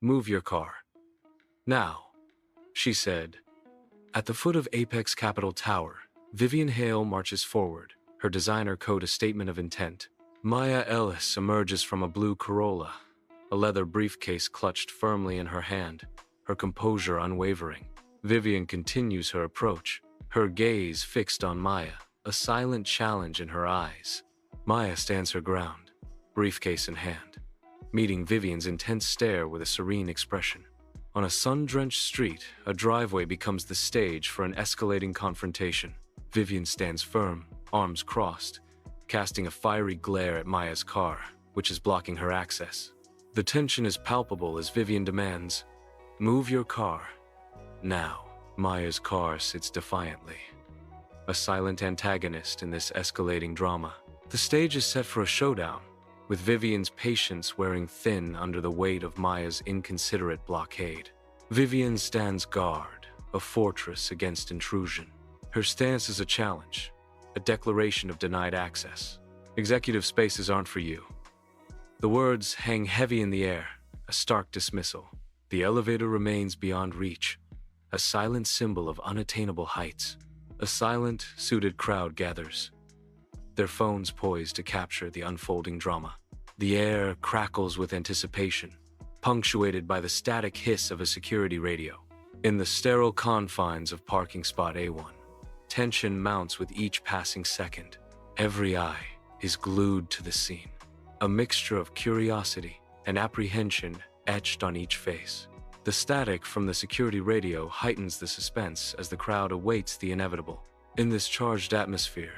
Move your car. Now, she said. At the foot of Apex Capital Tower, Vivian Hale marches forward, her designer coat a statement of intent. Maya Ellis emerges from a blue Corolla, a leather briefcase clutched firmly in her hand, her composure unwavering. Vivian continues her approach, her gaze fixed on Maya, a silent challenge in her eyes. Maya stands her ground, briefcase in hand, meeting Vivian's intense stare with a serene expression. On a sun-drenched street, a driveway becomes the stage for an escalating confrontation. Vivian stands firm, arms crossed, casting a fiery glare at Maya's car, which is blocking her access. The tension is palpable as Vivian demands, "Move your car. Now." Maya's car sits defiantly, a silent antagonist in this escalating drama. The stage is set for a showdown, with Vivian's patience wearing thin under the weight of Maya's inconsiderate blockade. Vivian stands guard, a fortress against intrusion. Her stance is a challenge, a declaration of denied access. Executive spaces aren't for you. The words hang heavy in the air, a stark dismissal. The elevator remains beyond reach, a silent symbol of unattainable heights. A silent, suited crowd gathers, their phones poised to capture the unfolding drama. The air crackles with anticipation, punctuated by the static hiss of a security radio. In the sterile confines of parking spot A1, tension mounts with each passing second. Every eye is glued to the scene, a mixture of curiosity and apprehension etched on each face. The static from the security radio heightens the suspense as the crowd awaits the inevitable. In this charged atmosphere,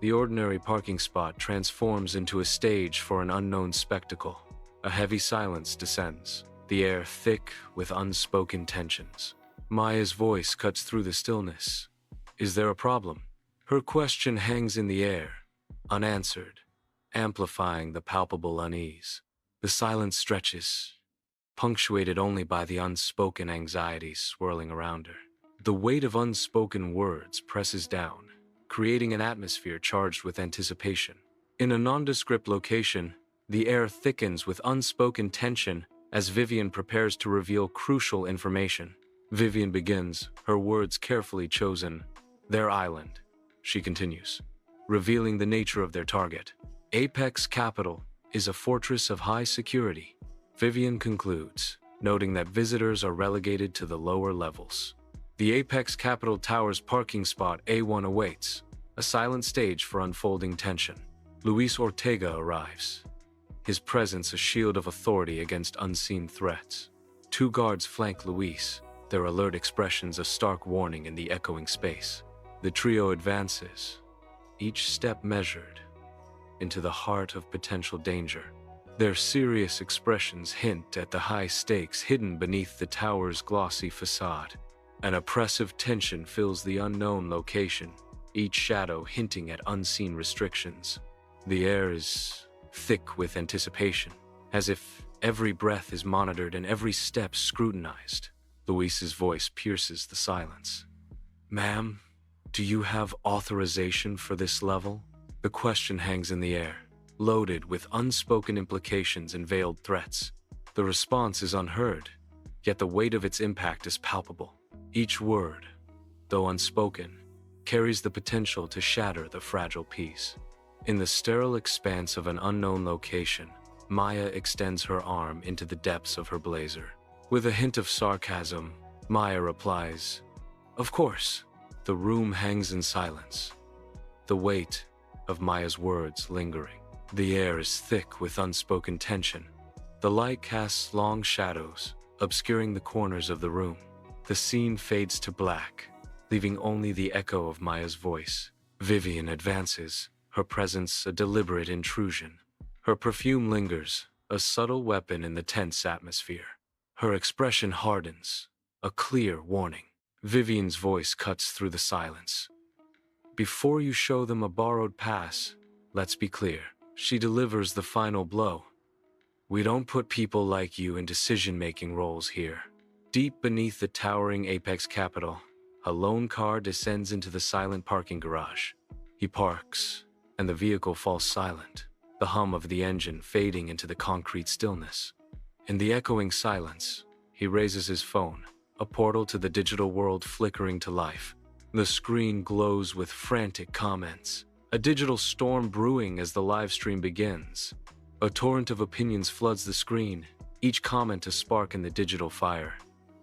the ordinary parking spot transforms into a stage for an unknown spectacle. A heavy silence descends, the air thick with unspoken tensions. Maya's voice cuts through the stillness. Is there a problem? Her question hangs in the air, unanswered, amplifying the palpable unease. The silence stretches, punctuated only by the unspoken anxieties swirling around her. The weight of unspoken words presses down, creating an atmosphere charged with anticipation. In a nondescript location, the air thickens with unspoken tension as Vivian prepares to reveal crucial information. Vivian begins, her words carefully chosen. Their island, she continues, revealing the nature of their target. Apex Capital is a fortress of high security, Vivian concludes, noting that visitors are relegated to the lower levels. The Apex Capital Tower's parking spot A1 awaits, a silent stage for unfolding tension. Luis Ortega arrives, his presence a shield of authority against unseen threats. Two guards flank Luis, their alert expressions a stark warning in the echoing space. The trio advances, each step measured, into the heart of potential danger. Their serious expressions hint at the high stakes hidden beneath the tower's glossy facade. An oppressive tension fills the unknown location, each shadow hinting at unseen restrictions. The air is thick with anticipation, as if every breath is monitored and every step scrutinized. Luis's voice pierces the silence. "Ma'am, do you have authorization for this level?" The question hangs in the air, loaded with unspoken implications and veiled threats. The response is unheard, yet the weight of its impact is palpable. Each word, though unspoken, carries the potential to shatter the fragile peace. In the sterile expanse of an unknown location, Maya extends her arm into the depths of her blazer. With a hint of sarcasm, Maya replies, "Of course." The room hangs in silence, the weight of Maya's words lingering. The air is thick with unspoken tension. The light casts long shadows, obscuring the corners of the room. The scene fades to black, leaving only the echo of Maya's voice. Vivian advances, her presence a deliberate intrusion. Her perfume lingers, a subtle weapon in the tense atmosphere. Her expression hardens, a clear warning. Vivian's voice cuts through the silence. "Before you show them a borrowed pass, let's be clear." She delivers the final blow. "We don't put people like you in decision-making roles here." Deep beneath the towering Apex Capital, a lone car descends into the silent parking garage. He parks, and the vehicle falls silent, the hum of the engine fading into the concrete stillness. In the echoing silence, he raises his phone, a portal to the digital world flickering to life. The screen glows with frantic comments, a digital storm brewing as the live stream begins. A torrent of opinions floods the screen, each comment a spark in the digital fire.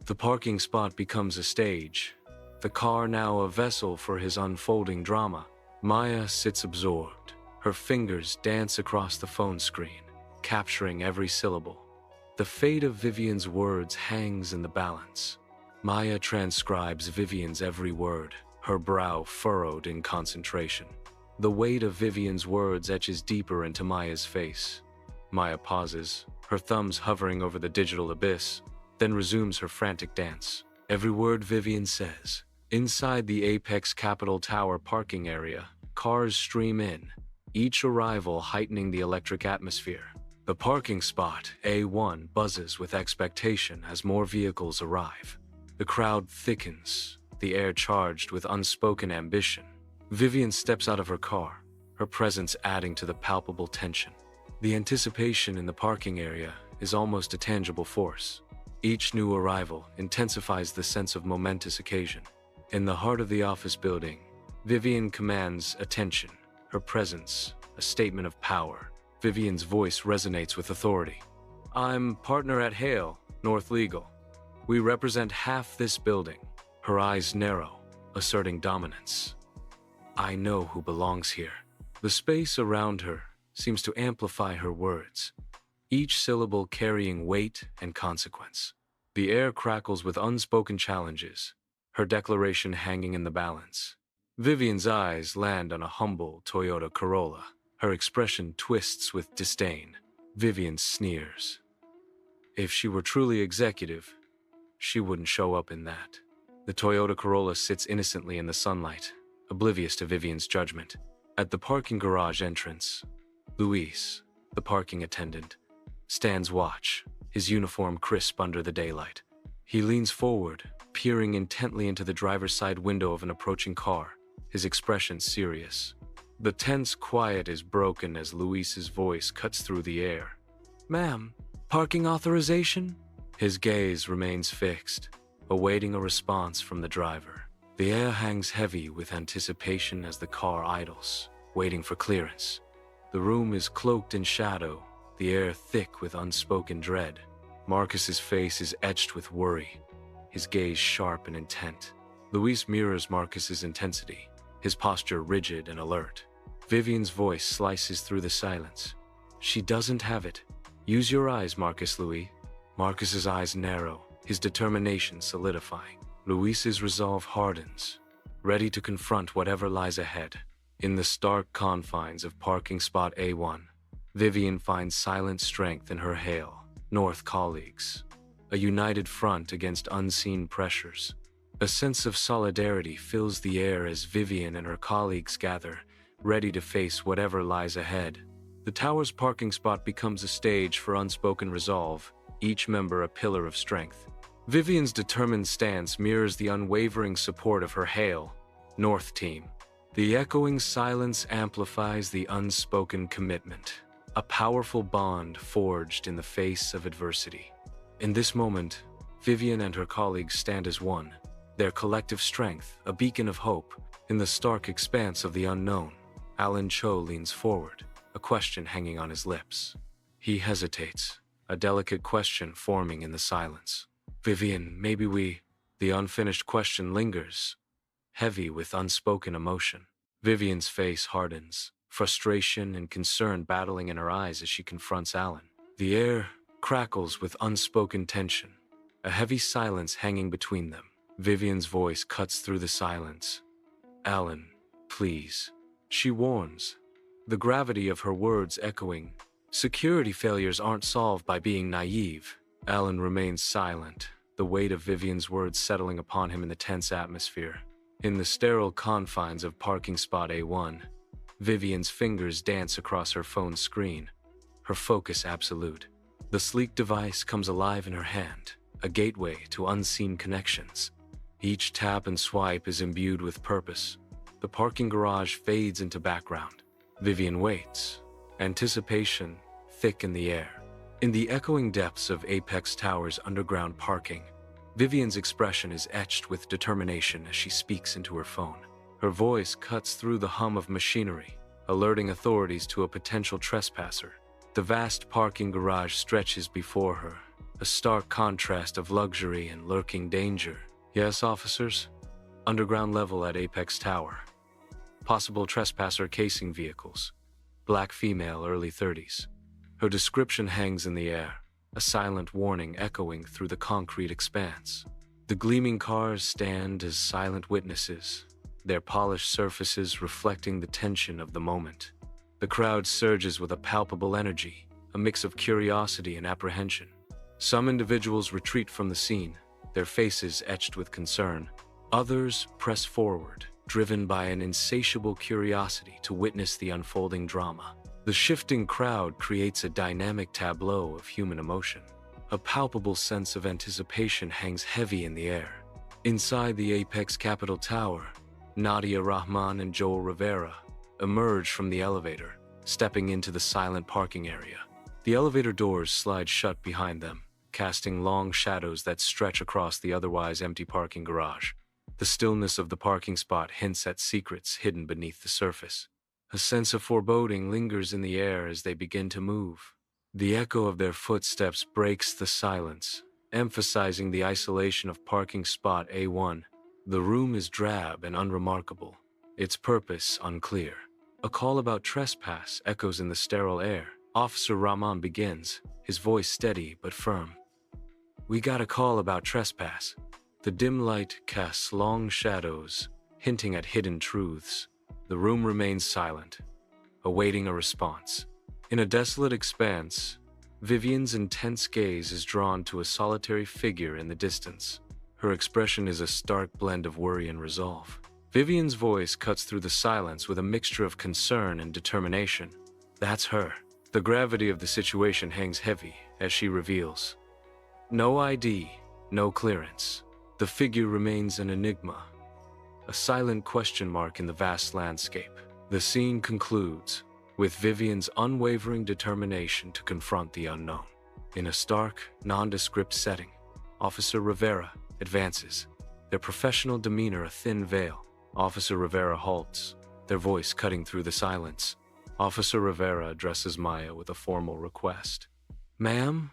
The parking spot becomes a stage, the car now a vessel for his unfolding drama. Maya sits absorbed. Her fingers dance across the phone screen, capturing every syllable. The fate of Vivian's words hangs in the balance. Maya transcribes Vivian's every word, her brow furrowed in concentration. The weight of Vivian's words etches deeper into Maya's face. Maya pauses, her thumbs hovering over the digital abyss, then resumes her frantic dance. Every word Vivian says. Inside the Apex Capital Tower parking area, cars stream in, each arrival heightening the electric atmosphere. The parking spot, A1, buzzes with expectation as more vehicles arrive. The crowd thickens, the air charged with unspoken ambition. Vivian steps out of her car, her presence adding to the palpable tension. The anticipation in the parking area is almost a tangible force. Each new arrival intensifies the sense of momentous occasion. In the heart of the office building, Vivian commands attention, her presence a statement of power. Vivian's voice resonates with authority. I'm partner at Hale, North Legal. We represent half this building. Her eyes narrow, asserting dominance. I know who belongs here. The space around her seems to amplify her words, each syllable carrying weight and consequence. The air crackles with unspoken challenges, her declaration hanging in the balance. Vivian's eyes land on a humble Toyota Corolla. Her expression twists with disdain. Vivian sneers. If she were truly executive, she wouldn't show up in that. The Toyota Corolla sits innocently in the sunlight, oblivious to Vivian's judgment. At the parking garage entrance, Luis, the parking attendant, stands watch, his uniform crisp under the daylight. He leans forward, peering intently into the driver's side window of an approaching car, his expression serious. The tense quiet is broken as Luis's voice cuts through the air. Ma'am, parking authorization? His gaze remains fixed, awaiting a response from the driver. The air hangs heavy with anticipation as the car idles, waiting for clearance. The room is cloaked in shadow, the air thick with unspoken dread. Marcus's face is etched with worry, his gaze sharp and intent. Luis mirrors Marcus's intensity, his posture rigid and alert. Vivian's voice slices through the silence. She doesn't have it. Use your eyes, Marcus Louis. Marcus's eyes narrow, his determination solidifying. Luis's resolve hardens, ready to confront whatever lies ahead. In the stark confines of parking spot A1, Vivian finds silent strength in her Hale, North colleagues. A united front against unseen pressures. A sense of solidarity fills the air as Vivian and her colleagues gather, ready to face whatever lies ahead. The tower's parking spot becomes a stage for unspoken resolve, each member a pillar of strength. Vivian's determined stance mirrors the unwavering support of her Hale, North team. The echoing silence amplifies the unspoken commitment, a powerful bond forged in the face of adversity. In this moment, Vivian and her colleagues stand as one, their collective strength a beacon of hope. In the stark expanse of the unknown, Alan Cho leans forward, a question hanging on his lips. He hesitates, a delicate question forming in the silence. Vivian, maybe we... The unfinished question lingers, heavy with unspoken emotion. Vivian's face hardens, frustration and concern battling in her eyes as she confronts Alan. The air crackles with unspoken tension, a heavy silence hanging between them. Vivian's voice cuts through the silence. Alan, please. She warns, the gravity of her words echoing. Security failures aren't solved by being naive. Alan remains silent, the weight of Vivian's words settling upon him in the tense atmosphere. In the sterile confines of parking spot A1, Vivian's fingers dance across her phone's screen, her focus absolute. The sleek device comes alive in her hand, a gateway to unseen connections. Each tap and swipe is imbued with purpose. The parking garage fades into background. Vivian waits, anticipation thick in the air. In the echoing depths of Apex Tower's underground parking, Vivian's expression is etched with determination as she speaks into her phone. Her voice cuts through the hum of machinery, alerting authorities to a potential trespasser. The vast parking garage stretches before her, a stark contrast of luxury and lurking danger. Yes, officers? Underground level at Apex Tower. Possible trespasser casing vehicles. Black female, early 30s. Her description hangs in the air, a silent warning echoing through the concrete expanse. The gleaming cars stand as silent witnesses, their polished surfaces reflecting the tension of the moment. The crowd surges with a palpable energy, a mix of curiosity and apprehension. Some individuals retreat from the scene, their faces etched with concern. Others press forward, driven by an insatiable curiosity to witness the unfolding drama. The shifting crowd creates a dynamic tableau of human emotion. A palpable sense of anticipation hangs heavy in the air. Inside the Apex Capitol Tower, Nadia Rahman and Joel Rivera emerge from the elevator, stepping into the silent parking area. The elevator doors slide shut behind them, casting long shadows that stretch across the otherwise empty parking garage. The stillness of the parking spot hints at secrets hidden beneath the surface. A sense of foreboding lingers in the air as they begin to move. The echo of their footsteps breaks the silence, emphasizing the isolation of parking spot A1. The room is drab and unremarkable, its purpose unclear. A call about trespass echoes in the sterile air. Officer Rahman begins, his voice steady but firm. "We got a call about trespass." The dim light casts long shadows, hinting at hidden truths. The room remains silent, awaiting a response. In a desolate expanse, Vivian's intense gaze is drawn to a solitary figure in the distance. Her expression is a stark blend of worry and resolve. Vivian's voice cuts through the silence with a mixture of concern and determination. That's her. The gravity of the situation hangs heavy as she reveals. No ID, no clearance. The figure remains an enigma, a silent question mark in the vast landscape. The scene concludes with Vivian's unwavering determination to confront the unknown. In a stark, nondescript setting, Officer Rivera advances, their professional demeanor a thin veil. Officer Rivera halts, their voice cutting through the silence. Officer Rivera addresses Maya with a formal request. "Ma'am,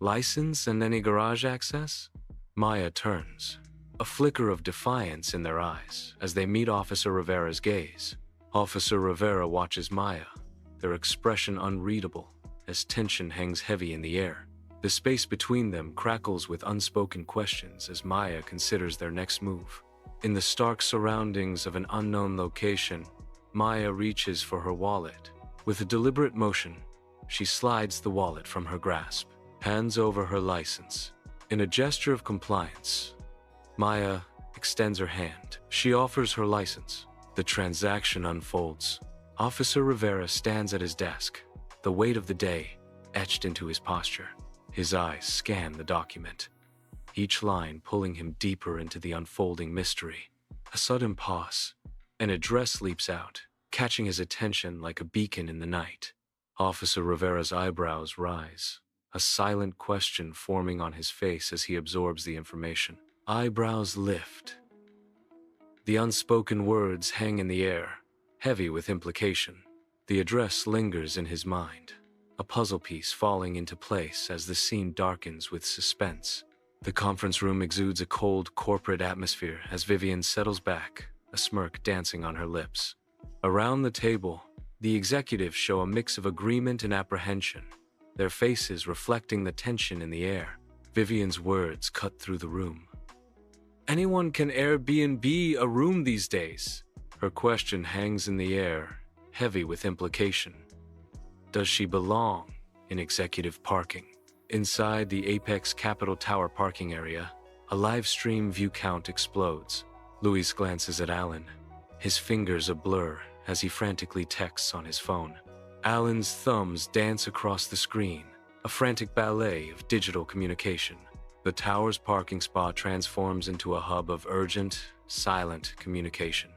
license and any garage access?" Maya turns, a flicker of defiance in their eyes as they meet Officer Rivera's gaze. Officer Rivera watches Maya, their expression unreadable as tension hangs heavy in the air. The space between them crackles with unspoken questions as Maya considers their next move. In the stark surroundings of an unknown location, Maya reaches for her wallet. With a deliberate motion, she slides the wallet from her grasp, hands over her license. In a gesture of compliance, Maya extends her hand. She offers her license. The transaction unfolds. Officer Rivera stands at his desk, the weight of the day etched into his posture. His eyes scan the document, each line pulling him deeper into the unfolding mystery. A sudden pause. An address leaps out, catching his attention like a beacon in the night. Officer Rivera's eyebrows rise, a silent question forming on his face as he absorbs the information. Eyebrows lift. The unspoken words hang in the air, heavy with implication. The address lingers in his mind, a puzzle piece falling into place as the scene darkens with suspense. The conference room exudes a cold corporate atmosphere as Vivian settles back, a smirk dancing on her lips. Around the table, the executives show a mix of agreement and apprehension, their faces reflecting the tension in the air. Vivian's words cut through the room. "Anyone can Airbnb a room these days." Her question hangs in the air, heavy with implication. Does she belong in executive parking? Inside the Apex Capitol Tower parking area, a live stream view count explodes. Luis glances at Alan, his fingers a blur as he frantically texts on his phone. Alan's thumbs dance across the screen, a frantic ballet of digital communication. The tower's parking spot transforms into a hub of urgent, silent communication.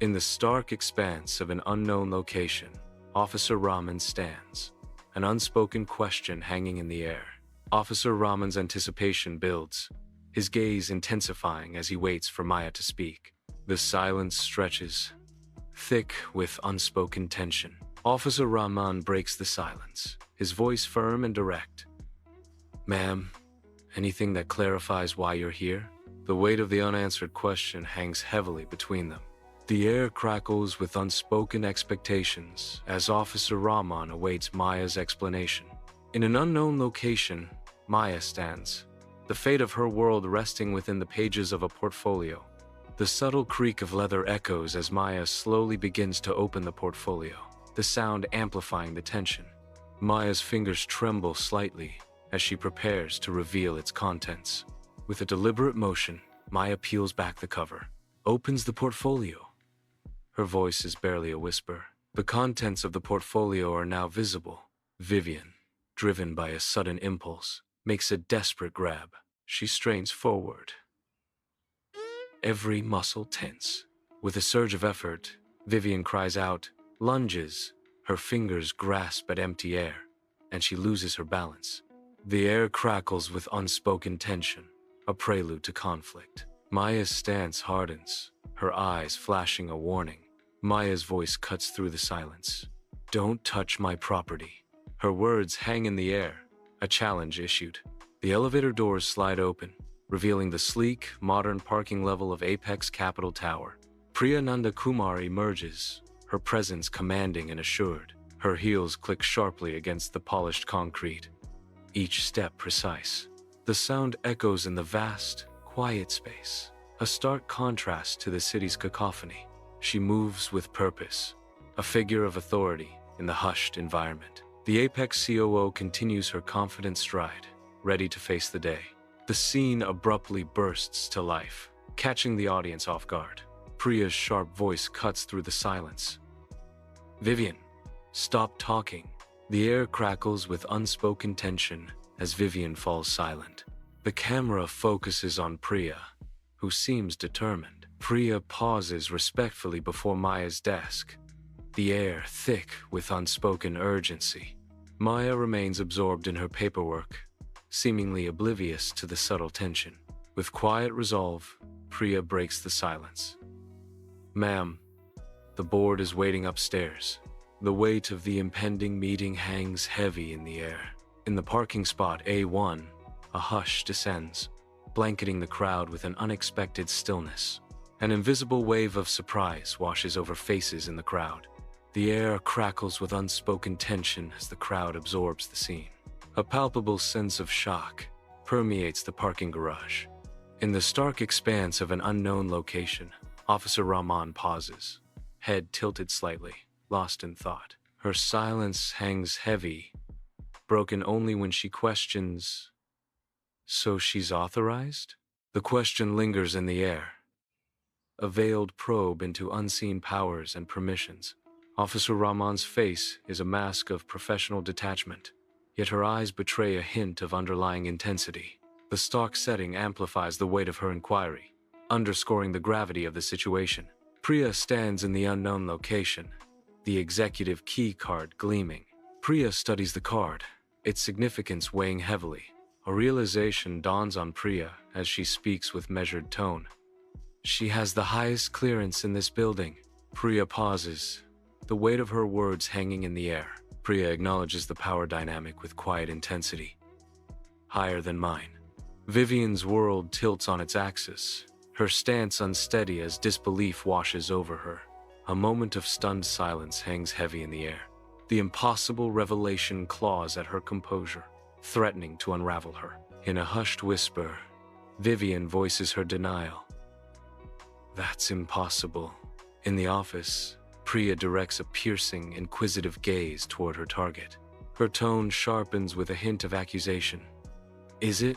In the stark expanse of an unknown location, Officer Rahman stands, an unspoken question hanging in the air. Officer Raman's anticipation builds, his gaze intensifying as he waits for Maya to speak. The silence stretches, thick with unspoken tension. Officer Raman breaks the silence, his voice firm and direct. "Ma'am, anything that clarifies why you're here?" The weight of the unanswered question hangs heavily between them. The air crackles with unspoken expectations as Officer Rahman awaits Maya's explanation. In an unknown location, Maya stands, the fate of her world resting within the pages of a portfolio. The subtle creak of leather echoes as Maya slowly begins to open the portfolio, the sound amplifying the tension. Maya's fingers tremble slightly as she prepares to reveal its contents. With a deliberate motion, Maya peels back the cover, opens the portfolio. Her voice is barely a whisper. The contents of the portfolio are now visible. Vivian, driven by a sudden impulse, makes a desperate grab. She strains forward, every muscle tense. With a surge of effort, Vivian cries out, lunges, her fingers grasp at empty air, and she loses her balance. The air crackles with unspoken tension, a prelude to conflict. Maya's stance hardens, her eyes flashing a warning. Maya's voice cuts through the silence. "Don't touch my property." Her words hang in the air, a challenge issued. The elevator doors slide open, revealing the sleek, modern parking level of Apex Capital Tower. Priya Nanda Kumar emerges, her presence commanding and assured. Her heels click sharply against the polished concrete, each step precise. The sound echoes in the vast, quiet space, a stark contrast to the city's cacophony. She moves with purpose, a figure of authority in the hushed environment. The Apex COO continues her confident stride, ready to face the day. The scene abruptly bursts to life, catching the audience off guard. Priya's sharp voice cuts through the silence. "Vivian, stop talking." The air crackles with unspoken tension as Vivian falls silent. The camera focuses on Priya, who seems determined. Priya pauses respectfully before Maya's desk, the air thick with unspoken urgency. Maya remains absorbed in her paperwork, seemingly oblivious to the subtle tension. With quiet resolve, Priya breaks the silence. "Ma'am, the board is waiting upstairs." The weight of the impending meeting hangs heavy in the air. In the parking spot A1, a hush descends, blanketing the crowd with an unexpected stillness. An invisible wave of surprise washes over faces in the crowd. The air crackles with unspoken tension as the crowd absorbs the scene. A palpable sense of shock permeates the parking garage. In the stark expanse of an unknown location, Officer Rahman pauses, head tilted slightly, lost in thought. Her silence hangs heavy, broken only when she questions, "So she's authorized?" The question lingers in the air, a veiled probe into unseen powers and permissions. Officer Rahman's face is a mask of professional detachment, yet her eyes betray a hint of underlying intensity. The stark setting amplifies the weight of her inquiry, underscoring the gravity of the situation. Priya stands in the unknown location, the executive key card gleaming. Priya studies the card, its significance weighing heavily. A realization dawns on Priya as she speaks with measured tone. "She has the highest clearance in this building." Priya pauses, the weight of her words hanging in the air. Priya acknowledges the power dynamic with quiet intensity. "Higher than mine." Vivian's world tilts on its axis, her stance unsteady as disbelief washes over her. A moment of stunned silence hangs heavy in the air. The impossible revelation claws at her composure, threatening to unravel her. In a hushed whisper, Vivian voices her denial. "That's impossible." In the office, Priya directs a piercing, inquisitive gaze toward her target. Her tone sharpens with a hint of accusation. "Is it?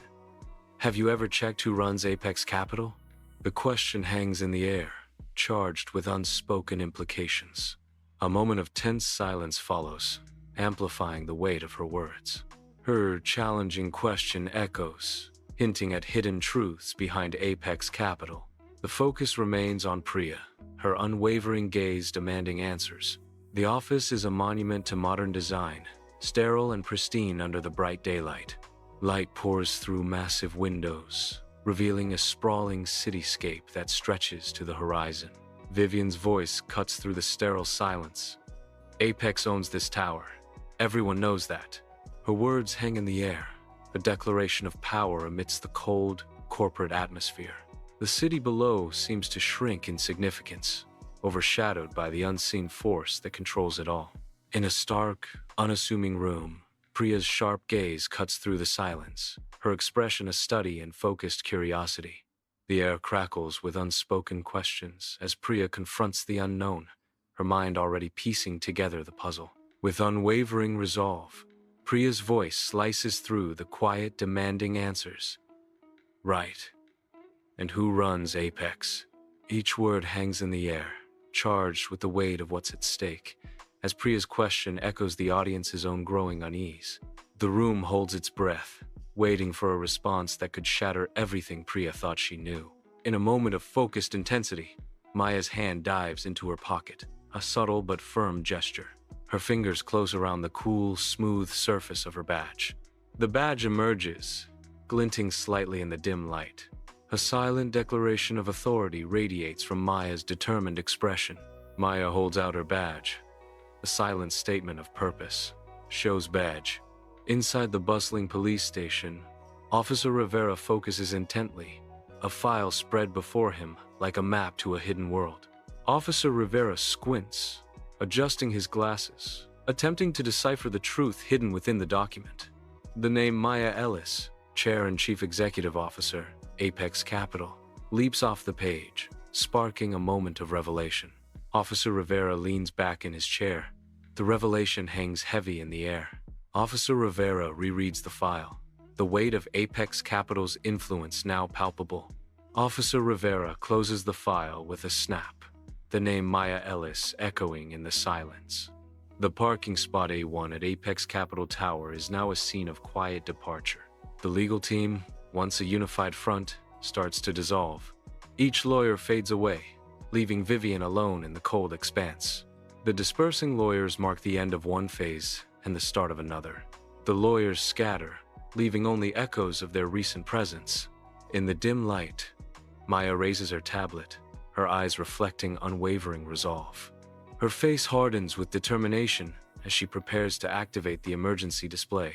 Have you ever checked who runs Apex Capital?" The question hangs in the air, charged with unspoken implications. A moment of tense silence follows, amplifying the weight of her words. Her challenging question echoes, hinting at hidden truths behind Apex Capital. The focus remains on Priya, her unwavering gaze demanding answers. The office is a monument to modern design, sterile and pristine under the bright daylight. Light pours through massive windows, revealing a sprawling cityscape that stretches to the horizon. Vivian's voice cuts through the sterile silence. Apex owns this tower. Everyone knows that. Her words hang in the air, a declaration of power amidst the cold, corporate atmosphere. The city below seems to shrink in significance, overshadowed by the unseen force that controls it all. In a stark, unassuming room, Priya's sharp gaze cuts through the silence, her expression a study and focused curiosity. The air crackles with unspoken questions as Priya confronts the unknown, her mind already piecing together the puzzle. With unwavering resolve, Priya's voice slices through the quiet, demanding answers. Right. And who runs Apex? Each word hangs in the air, charged with the weight of what's at stake, as Priya's question echoes the audience's own growing unease. The room holds its breath, waiting for a response that could shatter everything Priya thought she knew. In a moment of focused intensity, Maya's hand dives into her pocket, a subtle but firm gesture. Her fingers close around the cool, smooth surface of her badge. The badge emerges, glinting slightly in the dim light. A silent declaration of authority radiates from Maya's determined expression. Maya holds out her badge, a silent statement of purpose. Shows badge. Inside the bustling police station, Officer Rivera focuses intently, a file spread before him like a map to a hidden world. Officer Rivera squints, adjusting his glasses, attempting to decipher the truth hidden within the document. The name Maya Ellis, Chair and Chief Executive Officer, Apex Capital, leaps off the page, sparking a moment of revelation. Officer Rivera leans back in his chair. The revelation hangs heavy in the air. Officer Rivera rereads the file, the weight of Apex Capital's influence now palpable. Officer Rivera closes the file with a snap, the name Maya Ellis echoing in the silence. The parking spot A1 at Apex Capital Tower is now a scene of quiet departure. The legal team, once a unified front, starts to dissolve. Each lawyer fades away, leaving Vivian alone in the cold expanse. The dispersing lawyers mark the end of one phase and the start of another. The lawyers scatter, leaving only echoes of their recent presence. In the dim light, Maya raises her tablet, her eyes reflecting unwavering resolve. Her face hardens with determination as she prepares to activate the emergency display.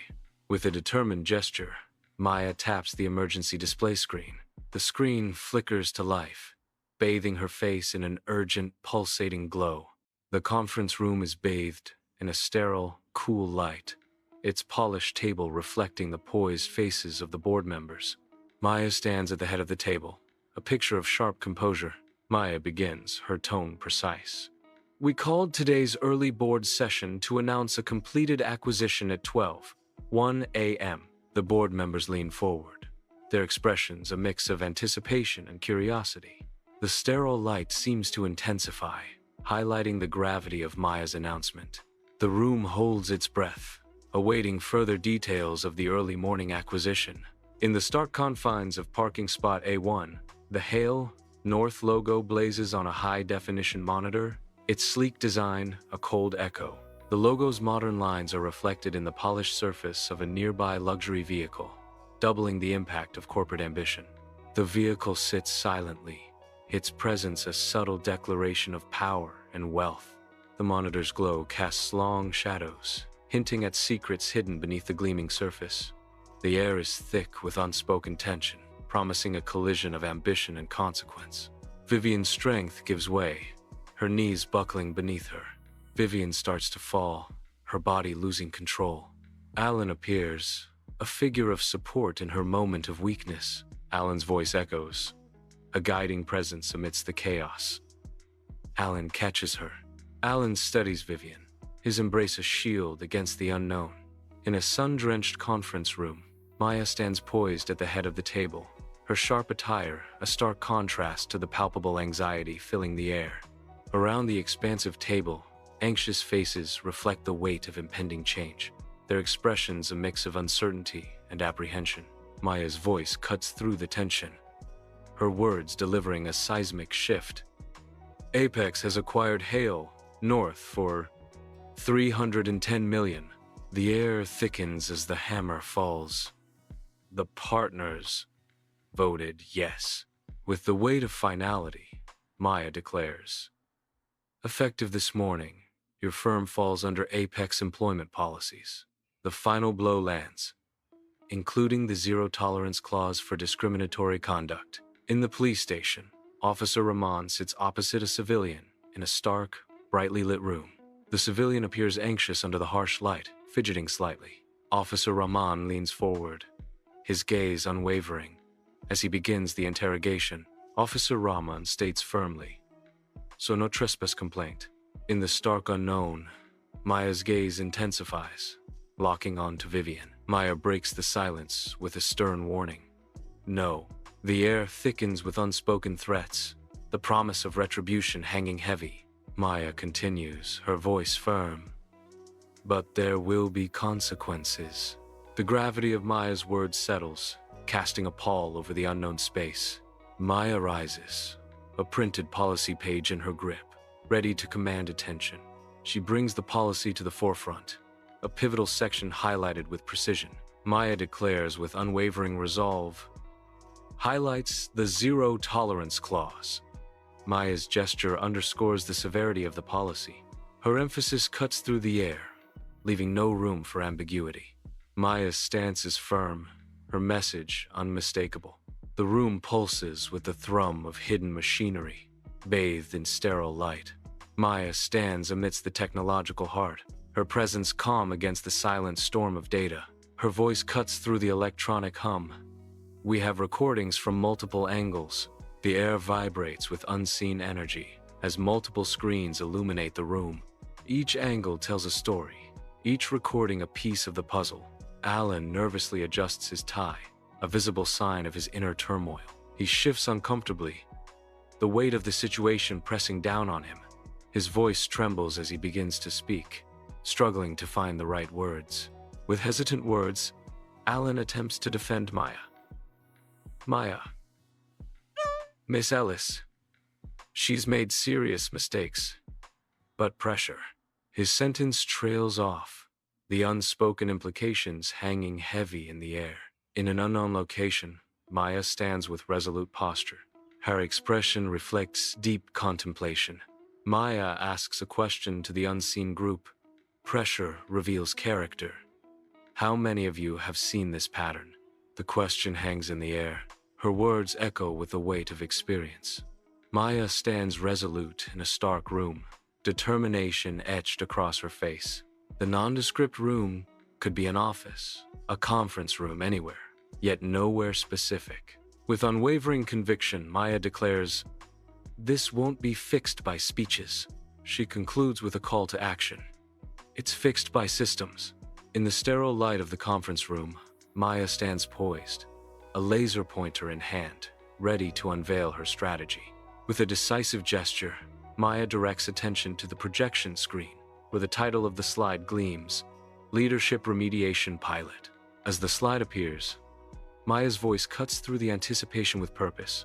With a determined gesture, Maya taps the emergency display screen. The screen flickers to life, bathing her face in an urgent, pulsating glow. The conference room is bathed in a sterile, cool light, its polished table reflecting the poised faces of the board members. Maya stands at the head of the table, a picture of sharp composure. Maya begins, her tone precise. We called today's early board session to announce a completed acquisition at 12:01 a.m. The board members lean forward, their expressions a mix of anticipation and curiosity. The sterile light seems to intensify, highlighting the gravity of Maya's announcement. The room holds its breath, awaiting further details of the early morning acquisition. In the stark confines of parking spot A1, the Hale North logo blazes on a high-definition monitor, its sleek design a cold echo. The logo's modern lines are reflected in the polished surface of a nearby luxury vehicle, doubling the impact of corporate ambition. The vehicle sits silently, its presence a subtle declaration of power and wealth. The monitor's glow casts long shadows, hinting at secrets hidden beneath the gleaming surface. The air is thick with unspoken tension, promising a collision of ambition and consequence. Vivian's strength gives way, her knees buckling beneath her. Vivian starts to fall, her body losing control. Alan appears, a figure of support in her moment of weakness. Alan's voice echoes, a guiding presence amidst the chaos. Alan catches her. Alan steadies Vivian, his embrace a shield against the unknown. In a sun-drenched conference room, Maya stands poised at the head of the table, her sharp attire a stark contrast to the palpable anxiety filling the air. Around the expansive table, anxious faces reflect the weight of impending change, their expressions a mix of uncertainty and apprehension. Maya's voice cuts through the tension, her words delivering a seismic shift. Apex has acquired Hale North for $310 million. The air thickens as the hammer falls. The partners voted yes. With the weight of finality, Maya declares, effective this morning, your firm falls under Apex employment policies. The final blow lands, including the zero-tolerance clause for discriminatory conduct. In the police station, Officer Rahman sits opposite a civilian in a stark, brightly lit room. The civilian appears anxious under the harsh light, fidgeting slightly. Officer Rahman leans forward, his gaze unwavering. As he begins the interrogation, Officer Rahman states firmly, "So no trespass complaint." In the stark unknown, Maya's gaze intensifies, locking on to Vivian. Maya breaks the silence with a stern warning. No. The air thickens with unspoken threats, the promise of retribution hanging heavy. Maya continues, her voice firm. But there will be consequences. The gravity of Maya's words settles, casting a pall over the unknown space. Maya rises, a printed policy page in her grip, ready to command attention. She brings the policy to the forefront, a pivotal section highlighted with precision. Maya declares with unwavering resolve, highlights the zero-tolerance clause. Maya's gesture underscores the severity of the policy. Her emphasis cuts through the air, leaving no room for ambiguity. Maya's stance is firm, her message unmistakable. The room pulses with the thrum of hidden machinery, bathed in sterile light. Maya stands amidst the technological heart, her presence calm against the silent storm of data. Her voice cuts through the electronic hum. We have recordings from multiple angles. The air vibrates with unseen energy as multiple screens illuminate the room. Each angle tells a story, each recording a piece of the puzzle. Alan nervously adjusts his tie, a visible sign of his inner turmoil. He shifts uncomfortably, the weight of the situation pressing down on him. His voice trembles as he begins to speak, struggling to find the right words. With hesitant words, Alan attempts to defend Maya. Maya. Miss Ellis. She's made serious mistakes, but pressure. His sentence trails off, the unspoken implications hanging heavy in the air. In an unknown location, Maya stands with resolute posture. Her expression reflects deep contemplation. Maya asks a question to the unseen group. Pressure reveals character. How many of you have seen this pattern? The question hangs in the air. Her words echo with the weight of experience. Maya stands resolute in a stark room, determination etched across her face. The nondescript room could be an office, a conference room, anywhere, yet nowhere specific. With unwavering conviction, Maya declares, "This won't be fixed by speeches." She concludes with a call to action. It's fixed by systems. In the sterile light of the conference room, Maya stands poised, a laser pointer in hand, ready to unveil her strategy. With a decisive gesture, Maya directs attention to the projection screen, where the title of the slide gleams, Leadership Remediation Pilot. As the slide appears, Maya's voice cuts through the anticipation with purpose.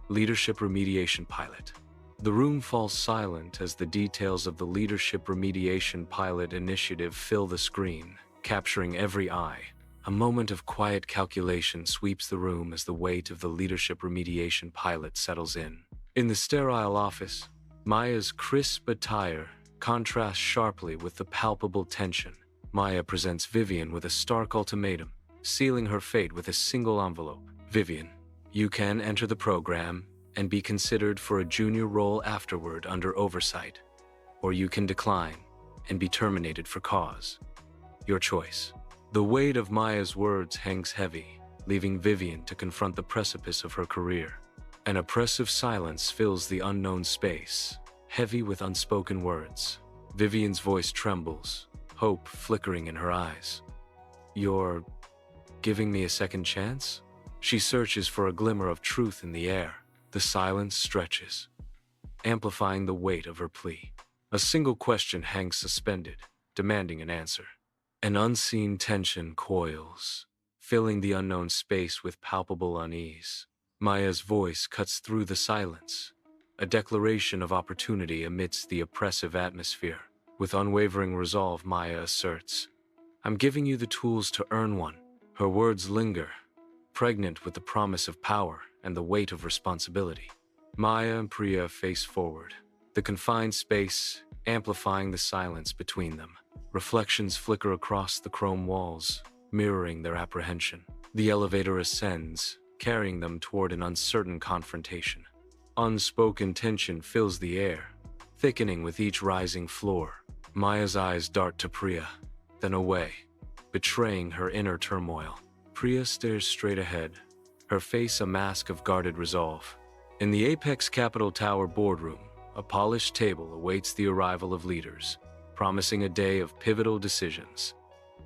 Leadership Remediation Pilot. The room falls silent as the details of the Leadership Remediation Pilot initiative fill the screen, capturing every eye. A moment of quiet calculation sweeps the room as the weight of the Leadership Remediation Pilot settles in. In the sterile office, Maya's crisp attire contrasts sharply with the palpable tension. Maya presents Vivian with a stark ultimatum, sealing her fate with a single envelope. Vivian, you can enter the program and be considered for a junior role afterward under oversight, or you can decline and be terminated for cause. Your choice. The weight of Maya's words hangs heavy, leaving Vivian to confront the precipice of her career. An oppressive silence fills the unknown space, heavy with unspoken words. Vivian's voice trembles, hope flickering in her eyes. You're giving me a second chance? She searches for a glimmer of truth in the air. The silence stretches, amplifying the weight of her plea. A single question hangs suspended, demanding an answer. An unseen tension coils, filling the unknown space with palpable unease. Maya's voice cuts through the silence, a declaration of opportunity amidst the oppressive atmosphere. With unwavering resolve, Maya asserts, I'm giving you the tools to earn one. Her words linger, pregnant with the promise of power and the weight of responsibility. Maya and Priya face forward, the confined space amplifying the silence between them. Reflections flicker across the chrome walls, mirroring their apprehension. The elevator ascends, carrying them toward an uncertain confrontation. Unspoken tension fills the air, thickening with each rising floor. Maya's eyes dart to Priya, then away, betraying her inner turmoil. Priya stares straight ahead, her face a mask of guarded resolve. In the Apex Capital Tower boardroom, a polished table awaits the arrival of leaders, promising a day of pivotal decisions.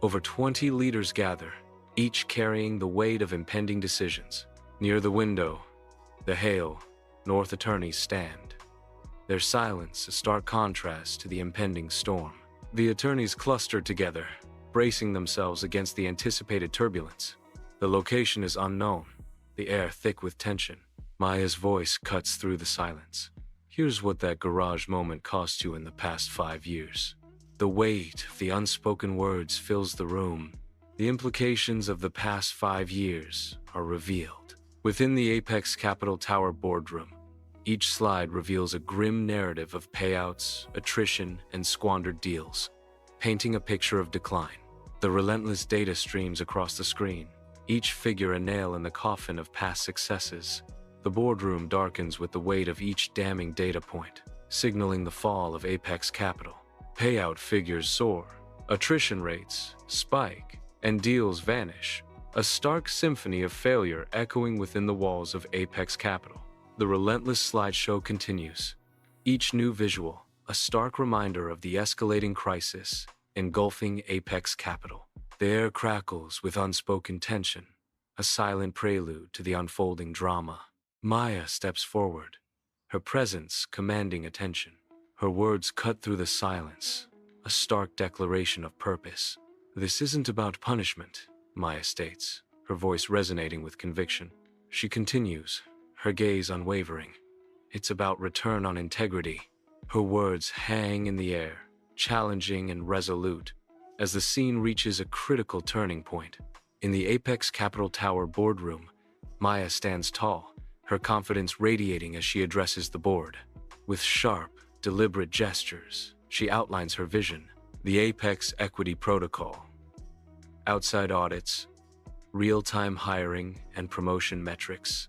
Over 20 leaders gather, each carrying the weight of impending decisions. Near the window, the Hale, North attorneys stand, their silence a stark contrast to the impending storm. The attorneys cluster together, bracing themselves against the anticipated turbulence. The location is unknown, the air thick with tension. Maya's voice cuts through the silence. Here's what that garage moment cost you in the past 5 years. The weight of the unspoken words fills the room. The implications of the past 5 years are revealed. Within the Apex Capital Tower boardroom, each slide reveals a grim narrative of payouts, attrition, and squandered deals, painting a picture of decline. The relentless data streams across the screen, each figure a nail in the coffin of past successes. The boardroom darkens with the weight of each damning data point, signaling the fall of Apex Capital. Payout figures soar, attrition rates spike, and deals vanish, a stark symphony of failure echoing within the walls of Apex Capital. The relentless slideshow continues, each new visual a stark reminder of the escalating crisis engulfing Apex Capital. The air crackles with unspoken tension, a silent prelude to the unfolding drama. Maya steps forward, her presence commanding attention. Her words cut through the silence, a stark declaration of purpose. This isn't about punishment, Maya states, her voice resonating with conviction. She continues, her gaze unwavering. It's about return on integrity. Her words hang in the air, challenging and resolute, as the scene reaches a critical turning point. In the Apex Capital Tower boardroom, Maya stands tall, her confidence radiating as she addresses the board. With sharp, deliberate gestures, she outlines her vision, the Apex Equity Protocol. Outside audits, real-time hiring and promotion metrics,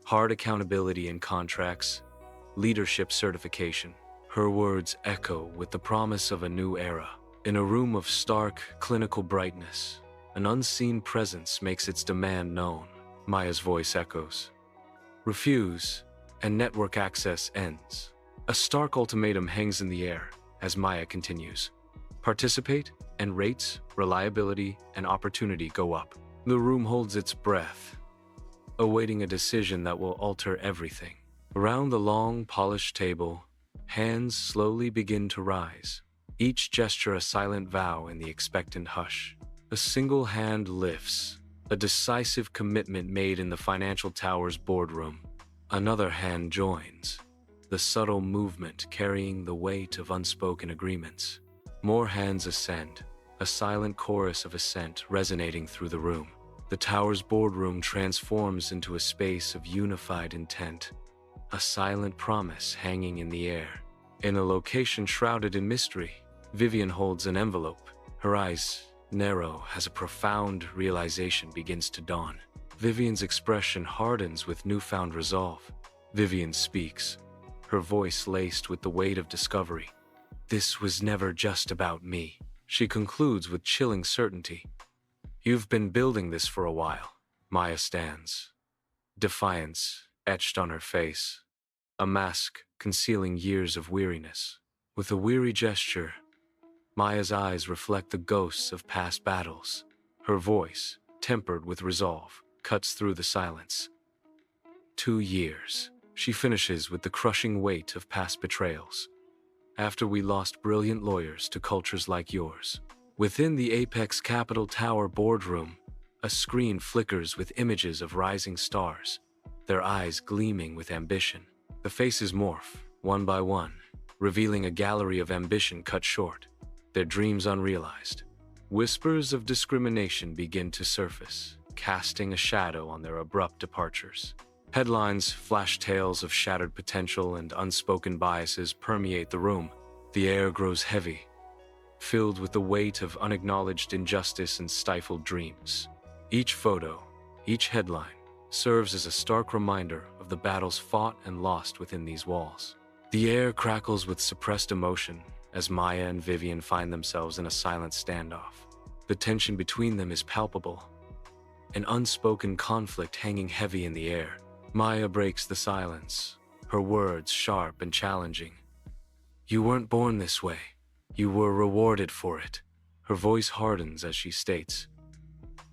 hard accountability in contracts, leadership certification. Her words echo with the promise of a new era. In a room of stark, clinical brightness, an unseen presence makes its demand known. Maya's voice echoes. Refuse, and network access ends. A stark ultimatum hangs in the air as Maya continues. Participate, and rates, reliability, and opportunity go up. The room holds its breath, awaiting a decision that will alter everything. Around the long, polished table, hands slowly begin to rise, each gesture a silent vow in the expectant hush. A single hand lifts, a decisive commitment made in the financial tower's boardroom. Another hand joins, the subtle movement carrying the weight of unspoken agreements. More hands ascend, a silent chorus of assent resonating through the room. The tower's boardroom transforms into a space of unified intent, a silent promise hanging in the air. In a location shrouded in mystery, Vivian holds an envelope. Her eyes narrow as a profound realization begins to dawn. Vivian's expression hardens with newfound resolve. Vivian speaks, her voice laced with the weight of discovery. This was never just about me. She concludes with chilling certainty. You've been building this for a while. Maya stands, defiance etched on her face, a mask concealing years of weariness. With a weary gesture, Maya's eyes reflect the ghosts of past battles. Her voice, tempered with resolve, cuts through the silence. 2 years. She finishes with the crushing weight of past betrayals. After we lost brilliant lawyers to cultures like yours. Within the Apex Capital Tower boardroom, a screen flickers with images of rising stars, their eyes gleaming with ambition. The faces morph, one by one, revealing a gallery of ambition cut short, their dreams unrealized. Whispers of discrimination begin to surface, casting a shadow on their abrupt departures. Headlines flash tales of shattered potential and unspoken biases permeate the room. The air grows heavy, filled with the weight of unacknowledged injustice and stifled dreams. Each photo, each headline, serves as a stark reminder of the battles fought and lost within these walls. The air crackles with suppressed emotion as Maya and Vivian find themselves in a silent standoff. The tension between them is palpable, an unspoken conflict hanging heavy in the air. Maya breaks the silence, her words sharp and challenging. "You weren't born this way. You were rewarded for it." Her voice hardens as she states.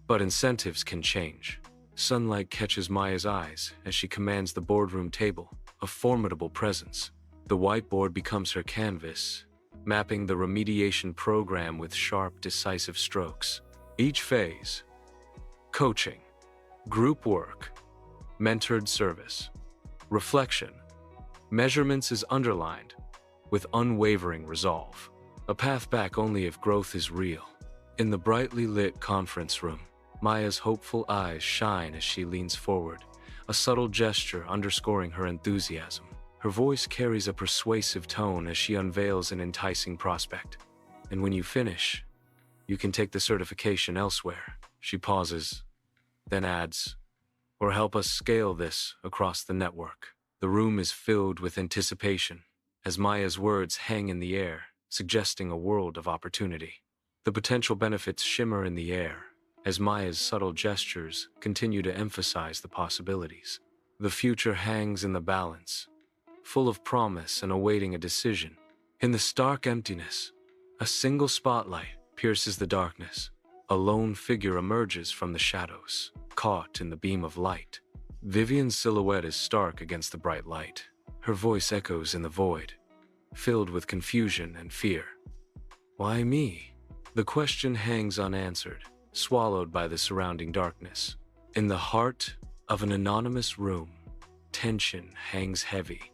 But incentives can change. Sunlight catches Maya's eyes as she commands the boardroom table, a formidable presence. The whiteboard becomes her canvas, mapping the remediation program with sharp, decisive strokes. Each phase: coaching, group work, mentored service, reflection, measurements is underlined with unwavering resolve. A path back only if growth is real. In the brightly lit conference room, Maya's hopeful eyes shine as she leans forward, a subtle gesture underscoring her enthusiasm. Her voice carries a persuasive tone as she unveils an enticing prospect. "And when you finish, you can take the certification elsewhere." She pauses, then adds, "Or help us scale this across the network." The room is filled with anticipation as Maya's words hang in the air, suggesting a world of opportunity. The potential benefits shimmer in the air as Maya's subtle gestures continue to emphasize the possibilities. The future hangs in the balance, full of promise and awaiting a decision. In the stark emptiness, a single spotlight pierces the darkness. A lone figure emerges from the shadows, caught in the beam of light. Vivian's silhouette is stark against the bright light. Her voice echoes in the void, filled with confusion and fear. "Why me?" The question hangs unanswered, swallowed by the surrounding darkness. In the heart of an anonymous room, tension hangs heavy,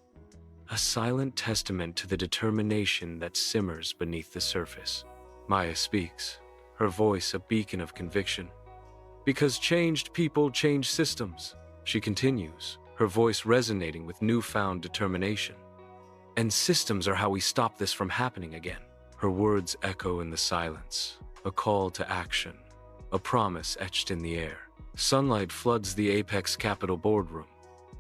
a silent testament to the determination that simmers beneath the surface. Maya speaks, her voice a beacon of conviction. "Because changed people change systems," she continues, her voice resonating with newfound determination. "And systems are how we stop this from happening again." Her words echo in the silence, a call to action, a promise etched in the air. Sunlight floods the Apex Capital boardroom,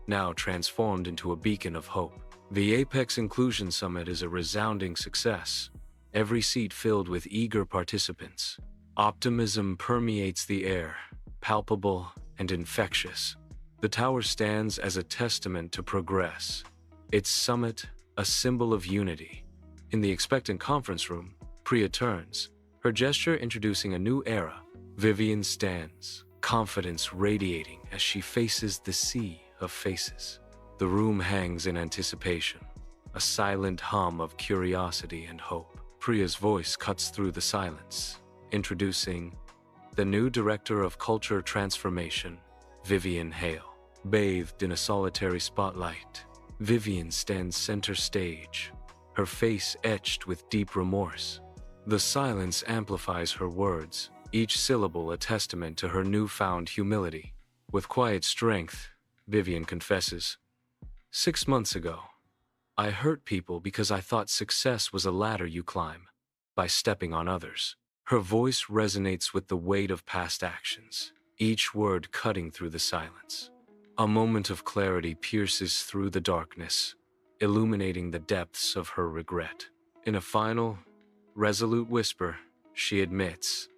now transformed into a beacon of hope. The Apex Inclusion Summit is a resounding success, every seat filled with eager participants. Optimism permeates the air, palpable and infectious. The tower stands as a testament to progress, its summit a symbol of unity. In the expectant conference room, Priya turns, her gesture introducing a new era. Vivian stands, confidence radiating as she faces the sea of faces. The room hangs in anticipation, a silent hum of curiosity and hope. Priya's voice cuts through the silence, introducing the new Director of Culture Transformation, Vivian Hale. Bathed in a solitary spotlight, Vivian stands center stage, her face etched with deep remorse. The silence amplifies her words, each syllable a testament to her newfound humility. With quiet strength, Vivian confesses, "6 months ago, I hurt people because I thought success was a ladder you climb by stepping on others." Her voice resonates with the weight of past actions, each word cutting through the silence. A moment of clarity pierces through the darkness, illuminating the depths of her regret. In a final, resolute whisper, she admits,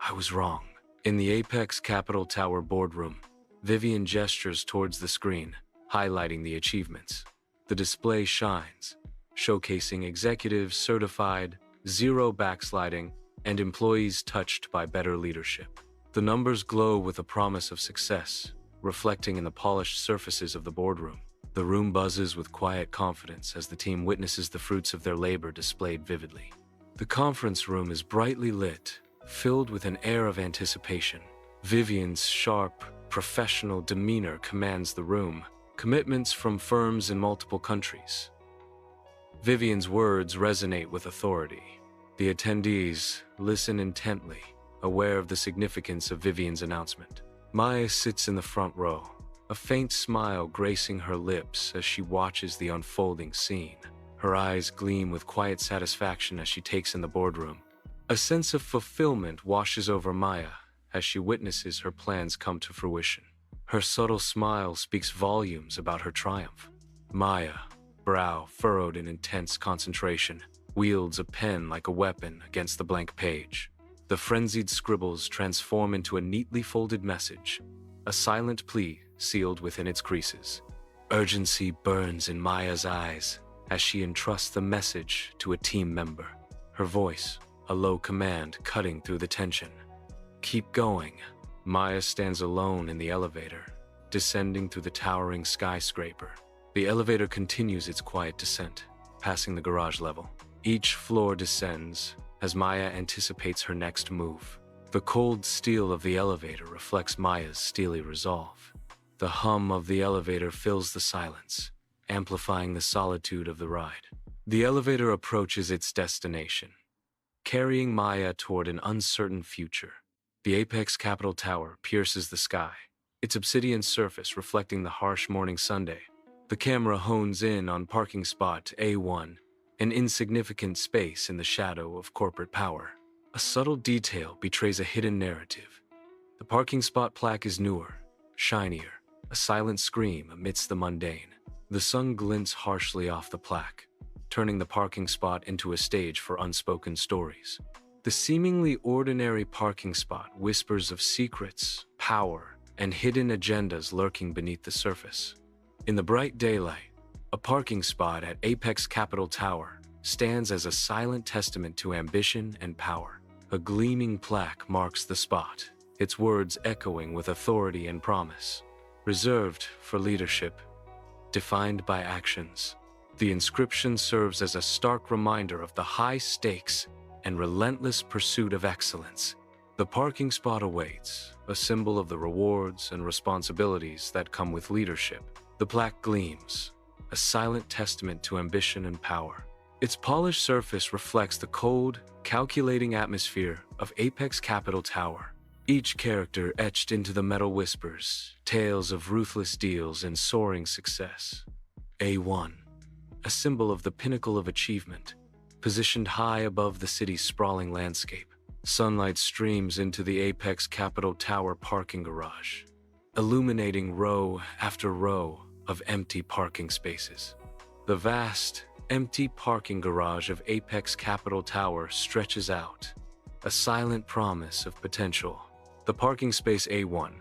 "I was wrong." In the Apex Capital Tower boardroom, Vivian gestures towards the screen, highlighting the achievements. The display shines, showcasing executives certified, zero backsliding, and employees touched by better leadership. The numbers glow with a promise of success, reflecting in the polished surfaces of the boardroom. The room buzzes with quiet confidence as the team witnesses the fruits of their labor displayed vividly. The conference room is brightly lit, filled with an air of anticipation. Vivian's sharp, professional demeanor commands the room, commitments from firms in multiple countries. Vivian's words resonate with authority, The attendees listen intently, aware of the significance of Vivian's announcement. Maya sits in the front row, a faint smile gracing her lips as she watches the unfolding scene. Her eyes gleam with quiet satisfaction as she takes in the boardroom. A sense of fulfillment washes over Maya as she witnesses her plans come to fruition. Her subtle smile speaks volumes about her triumph. Maya, brow furrowed in intense concentration, wields a pen like a weapon against the blank page. The frenzied scribbles transform into a neatly folded message, a silent plea sealed within its creases. Urgency burns in Maya's eyes as she entrusts the message to a team member. Her voice, a low command cutting through the tension. Keep going. Maya stands alone in the elevator, descending through the towering skyscraper. The elevator continues its quiet descent, passing the garage level. Each floor descends as Maya anticipates her next move. The cold steel of the elevator reflects Maya's steely resolve. The hum of the elevator fills the silence, amplifying the solitude of the ride. The elevator approaches its destination, carrying Maya toward an uncertain future. The Apex Capitol Tower pierces the sky, its obsidian surface reflecting the harsh morning Sunday. The camera hones in on parking spot A1, an insignificant space in the shadow of corporate power. A subtle detail betrays a hidden narrative. The parking spot plaque is newer, shinier, a silent scream amidst the mundane. The sun glints harshly off the plaque, turning the parking spot into a stage for unspoken stories. The seemingly ordinary parking spot whispers of secrets, power, and hidden agendas lurking beneath the surface. In the bright daylight, a parking spot at Apex Capitol Tower stands as a silent testament to ambition and power. A gleaming plaque marks the spot, its words echoing with authority and promise. Reserved for leadership, defined by actions. The inscription serves as a stark reminder of the high stakes and relentless pursuit of excellence. The parking spot awaits, a symbol of the rewards and responsibilities that come with leadership. The plaque gleams, a silent testament to ambition and power. Its polished surface reflects the cold, calculating atmosphere of Apex Capitol Tower. Each character etched into the metal whispers, tales of ruthless deals and soaring success. A1, a symbol of the pinnacle of achievement, positioned high above the city's sprawling landscape. Sunlight streams into the Apex Capitol Tower parking garage, illuminating row after row of empty parking spaces. The vast, empty parking garage of Apex Capitol Tower stretches out, a silent promise of potential. The parking space A1,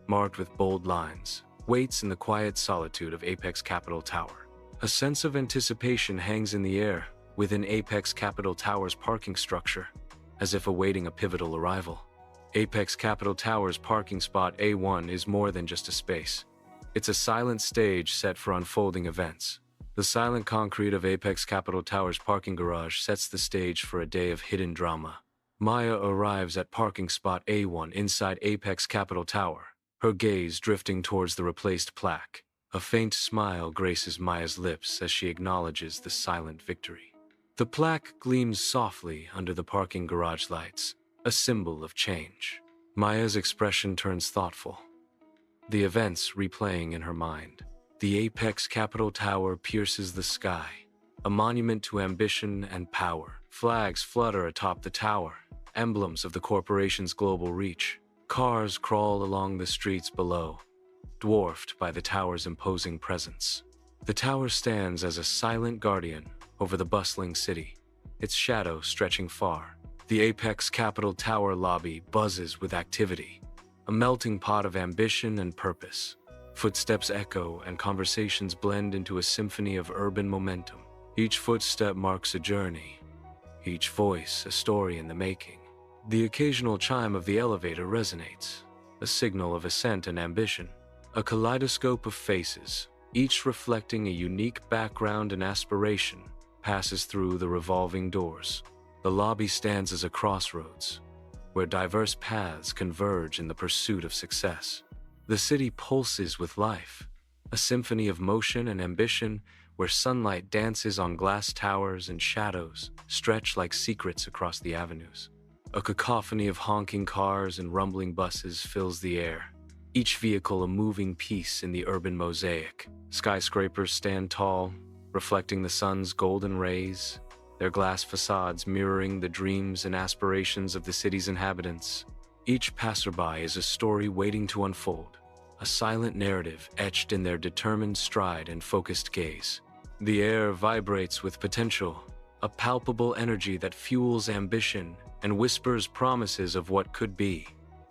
marked with bold lines, waits in the quiet solitude of Apex Capitol Tower. A sense of anticipation hangs in the air within Apex Capitol Tower's parking structure, as if awaiting a pivotal arrival. Apex Capitol Tower's parking spot A1 is more than just a space. It's a silent stage set for unfolding events. The silent concrete of Apex Capitol Tower's parking garage sets the stage for a day of hidden drama. Maya arrives at parking spot A1 inside Apex Capitol Tower, her gaze drifting towards the replaced plaque. A faint smile graces Maya's lips as she acknowledges the silent victory. The plaque gleams softly under the parking garage lights, a symbol of change. Maya's expression turns thoughtful, the events replaying in her mind. The Apex Capitol Tower pierces the sky, a monument to ambition and power. Flags flutter atop the tower, emblems of the corporation's global reach. Cars crawl along the streets below, dwarfed by the tower's imposing presence. The tower stands as a silent guardian over the bustling city, its shadow stretching far. The Apex Capitol Tower lobby buzzes with activity, a melting pot of ambition and purpose. Footsteps echo and conversations blend into a symphony of urban momentum. Each footstep marks a journey, each voice a story in the making. The occasional chime of the elevator resonates, a signal of ascent and ambition. A kaleidoscope of faces, each reflecting a unique background and aspiration, passes through the revolving doors. The lobby stands as a crossroads, where diverse paths converge in the pursuit of success. The city pulses with life, a symphony of motion and ambition where sunlight dances on glass towers and shadows stretch like secrets across the avenues. A cacophony of honking cars and rumbling buses fills the air, each vehicle a moving piece in the urban mosaic. Skyscrapers stand tall, reflecting the sun's golden rays, their glass facades mirroring the dreams and aspirations of the city's inhabitants. Each passerby is a story waiting to unfold, a silent narrative etched in their determined stride and focused gaze. The air vibrates with potential, a palpable energy that fuels ambition and whispers promises of what could be.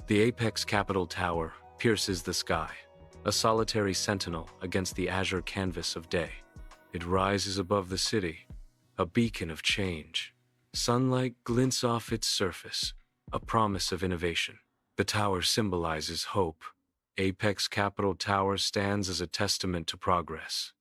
The apex Capitol Tower pierces the sky, a solitary sentinel against the azure canvas of day. It rises above the city, a beacon of change. Sunlight glints off its surface, a promise of innovation. The tower symbolizes hope. Apex Capitol Tower stands as a testament to progress,